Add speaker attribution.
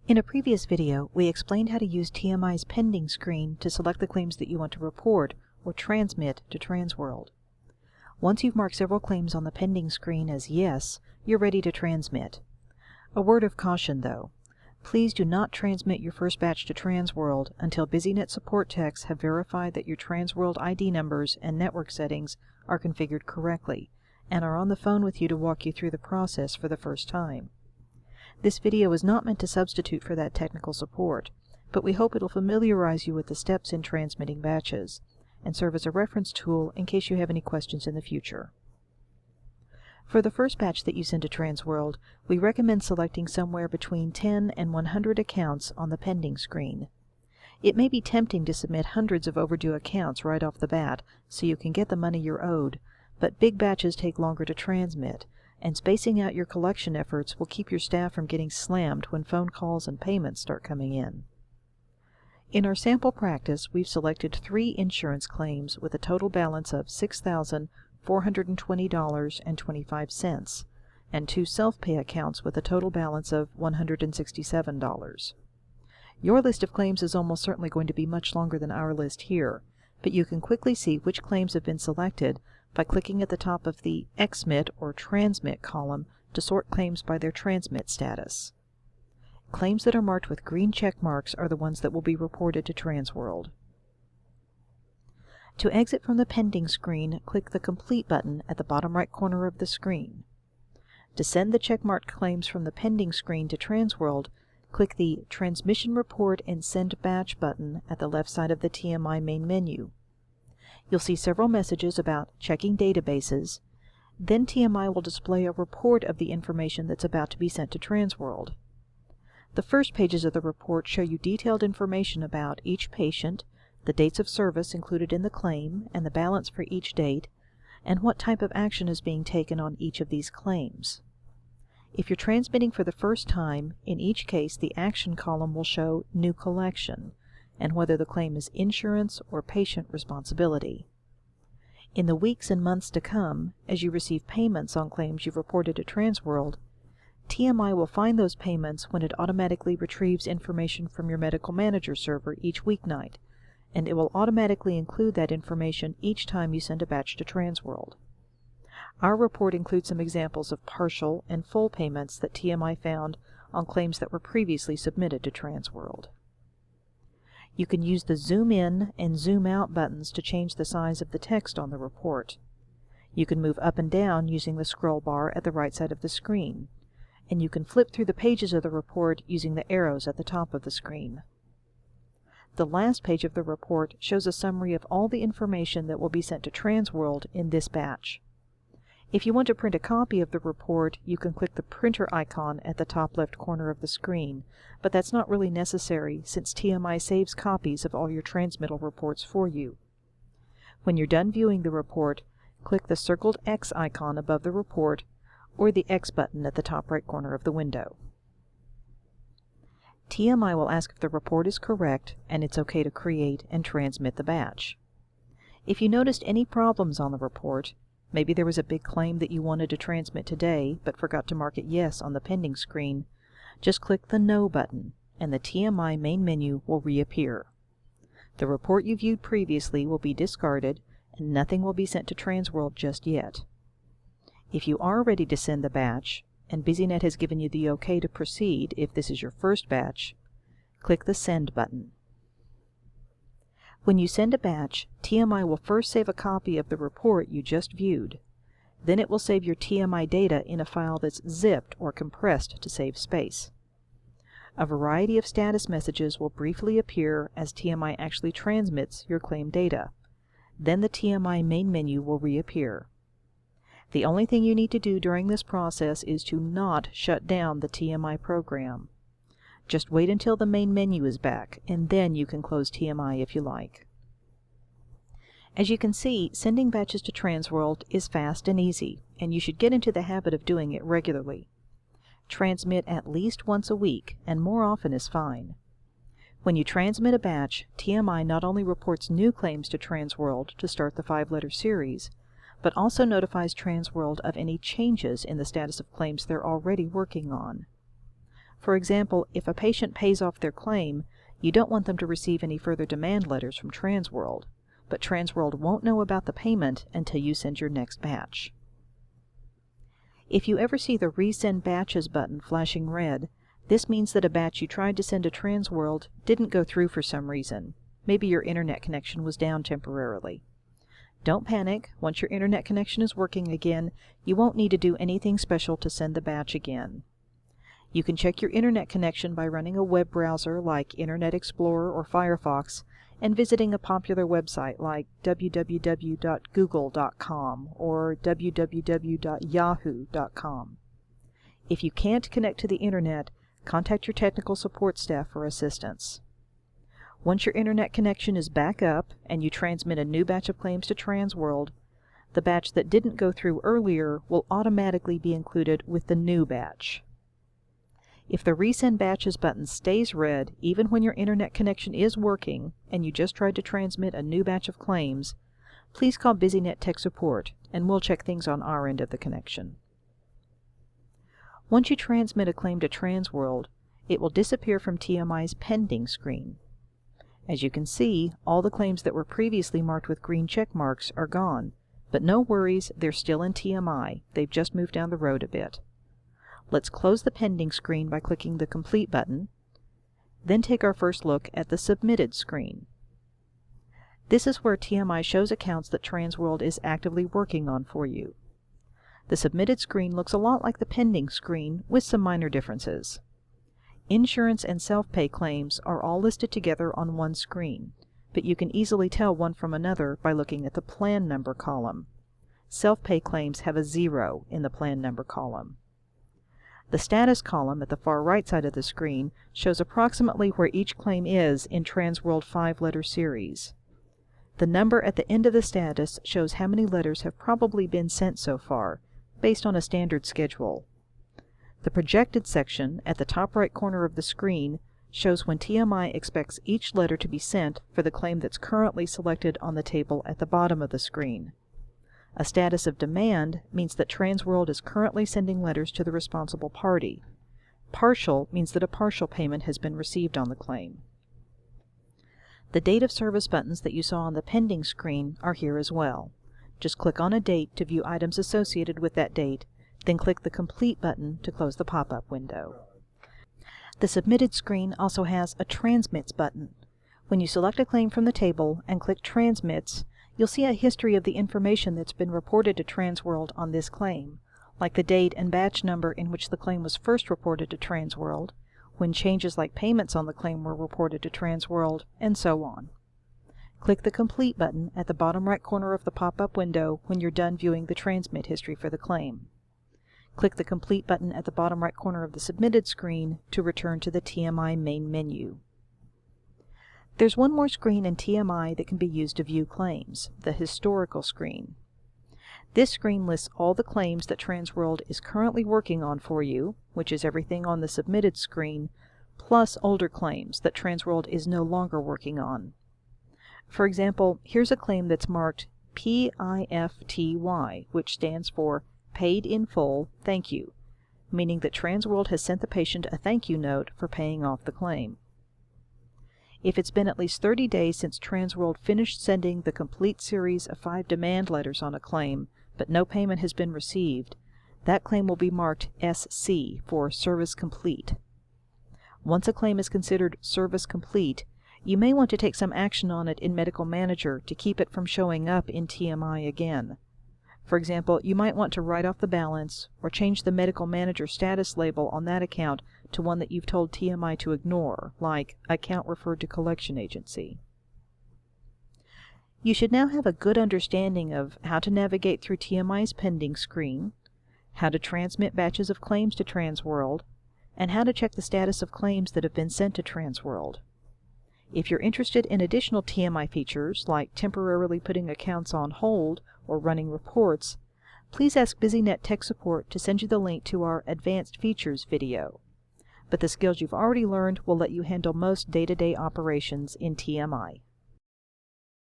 Speaker 1: In a previous video, we explained how to use TMI's pending screen to select the claims that you want to report or transmit to Transworld. Once you've marked several claims on the pending screen as yes, you're ready to transmit. A word of caution though. Please do not transmit your first batch to Transworld until BusyNet support techs have verified that your Transworld ID numbers and network settings are configured correctly, and are on the phone with you to walk you through the process for the first time. This video is not meant to substitute for that technical support, but we hope it'll familiarize you with the steps in transmitting batches, and serve as a reference tool in case you have any questions in the future. For the first batch that you send to Transworld, we recommend selecting somewhere between 10 and 100 accounts on the pending screen. It may be tempting to submit hundreds of overdue accounts right off the bat so you can get the money you're owed, but big batches take longer to transmit, and spacing out your collection efforts will keep your staff from getting slammed when phone calls and payments start coming in. In our sample practice, we've selected 3 insurance claims with a total balance of $6,420.25 and 2 self-pay accounts with a total balance of $167. Your list of claims is almost certainly going to be much longer than our list here, but you can quickly see which claims have been selected by clicking at the top of the XMIT or Transmit column to sort claims by their transmit status. Claims that are marked with green check marks are the ones that will be reported to Transworld. To exit from the pending screen, click the Complete button at the bottom right corner of the screen. To send the checkmarked claims from the pending screen to Transworld, click the Transmission Report and Send Batch button at the left side of the TMI main menu. You'll see several messages about checking databases. Then TMI will display a report of the information that's about to be sent to Transworld. The first pages of the report show you detailed information about each patient, the dates of service included in the claim, and the balance for each date, and what type of action is being taken on each of these claims. If you're transmitting for the first time, in each case the action column will show New Collection, and whether the claim is insurance or patient responsibility. In the weeks and months to come, as you receive payments on claims you've reported to Transworld, TMI will find those payments when it automatically retrieves information from your medical manager server each weeknight, and it will automatically include that information each time you send a batch to Transworld. Our report includes some examples of partial and full payments that TMI found on claims that were previously submitted to Transworld. You can use the Zoom In and Zoom Out buttons to change the size of the text on the report. You can move up and down using the scroll bar at the right side of the screen, and you can flip through the pages of the report using the arrows at the top of the screen. The last page of the report shows a summary of all the information that will be sent to Transworld in this batch. If you want to print a copy of the report, you can click the printer icon at the top left corner of the screen, but that's not really necessary since TMI saves copies of all your transmittal reports for you. When you're done viewing the report, click the circled X icon above the report or the X button at the top right corner of the window. TMI will ask if the report is correct and it's okay to create and transmit the batch. If you noticed any problems on the report, maybe there was a big claim that you wanted to transmit today but forgot to mark it yes on the pending screen, just click the No button and the TMI main menu will reappear. The report you viewed previously will be discarded and nothing will be sent to Transworld just yet. If you are ready to send the batch, and BusyNet has given you the OK to proceed if this is your first batch, click the Send button. When you send a batch, TMI will first save a copy of the report you just viewed. Then it will save your TMI data in a file that's zipped or compressed to save space. A variety of status messages will briefly appear as TMI actually transmits your claim data. Then the TMI main menu will reappear. The only thing you need to do during this process is to not shut down the TMI program. Just wait until the main menu is back, and then you can close TMI if you like. As you can see, sending batches to Transworld is fast and easy, and you should get into the habit of doing it regularly. Transmit at least once a week, and more often is fine. When you transmit a batch, TMI not only reports new claims to Transworld to start the 5-letter series, but also notifies Transworld of any changes in the status of claims they're already working on. For example, if a patient pays off their claim, you don't want them to receive any further demand letters from Transworld, but Transworld won't know about the payment until you send your next batch. If you ever see the Resend Batches button flashing red, this means that a batch you tried to send to Transworld didn't go through for some reason. Maybe your internet connection was down temporarily. Don't panic. Once your internet connection is working again, you won't need to do anything special to send the batch again. You can check your internet connection by running a web browser like Internet Explorer or Firefox and visiting a popular website like www.google.com or www.yahoo.com. If you can't connect to the internet, contact your technical support staff for assistance. Once your internet connection is back up and you transmit a new batch of claims to Transworld, the batch that didn't go through earlier will automatically be included with the new batch. If the Resend Batches button stays red even when your internet connection is working and you just tried to transmit a new batch of claims, please call BusyNet Tech Support and we'll check things on our end of the connection. Once you transmit a claim to Transworld, it will disappear from TMI's pending screen. As you can see, all the claims that were previously marked with green check marks are gone, but no worries, they're still in TMI. They've just moved down the road a bit. Let's close the pending screen by clicking the Complete button, then take our first look at the Submitted screen. This is where TMI shows accounts that Transworld is actively working on for you. The Submitted screen looks a lot like the pending screen, with some minor differences. Insurance and self-pay claims are all listed together on one screen, but you can easily tell one from another by looking at the plan number column. Self-pay claims have a 0 in the plan number column. The status column at the far right side of the screen shows approximately where each claim is in Transworld 5-letter series. The number at the end of the status shows how many letters have probably been sent so far, based on a standard schedule. The projected section at the top right corner of the screen shows when TMI expects each letter to be sent for the claim that's currently selected on the table at the bottom of the screen. A status of demand means that Transworld is currently sending letters to the responsible party. Partial means that a partial payment has been received on the claim. The Date of Service buttons that you saw on the pending screen are here as well. Just click on a date to view items associated with that date, then click the Complete button to close the pop-up window. The Submitted screen also has a Transmits button. When you select a claim from the table and click Transmits, you'll see a history of the information that's been reported to Transworld on this claim, like the date and batch number in which the claim was first reported to Transworld, when changes like payments on the claim were reported to Transworld, and so on. Click the Complete button at the bottom right corner of the pop-up window when you're done viewing the transmit history for the claim. Click the Complete button at the bottom right corner of the Submitted screen to return to the TMI main menu. There's one more screen in TMI that can be used to view claims, the Historical screen. This screen lists all the claims that Transworld is currently working on for you, which is everything on the Submitted screen, plus older claims that Transworld is no longer working on. For example, here's a claim that's marked PIFTY, which stands for Paid in Full, Thank You, meaning that Transworld has sent the patient a thank you note for paying off the claim. If it's been at least 30 days since Transworld finished sending the complete series of 5 demand letters on a claim, but no payment has been received, that claim will be marked SC for Service Complete. Once a claim is considered Service Complete, you may want to take some action on it in Medical Manager to keep it from showing up in TMI again. For example, you might want to write off the balance or change the Medical Manager status label on that account to one that you've told TMI to ignore, like Account Referred to Collection Agency. You should now have a good understanding of how to navigate through TMI's pending screen, how to transmit batches of claims to Transworld, and how to check the status of claims that have been sent to Transworld. If you're interested in additional TMI features, like temporarily putting accounts on hold or running reports, please ask BusyNet Tech Support to send you the link to our Advanced Features video. But the skills you've already learned will let you handle most day-to-day operations in TMI.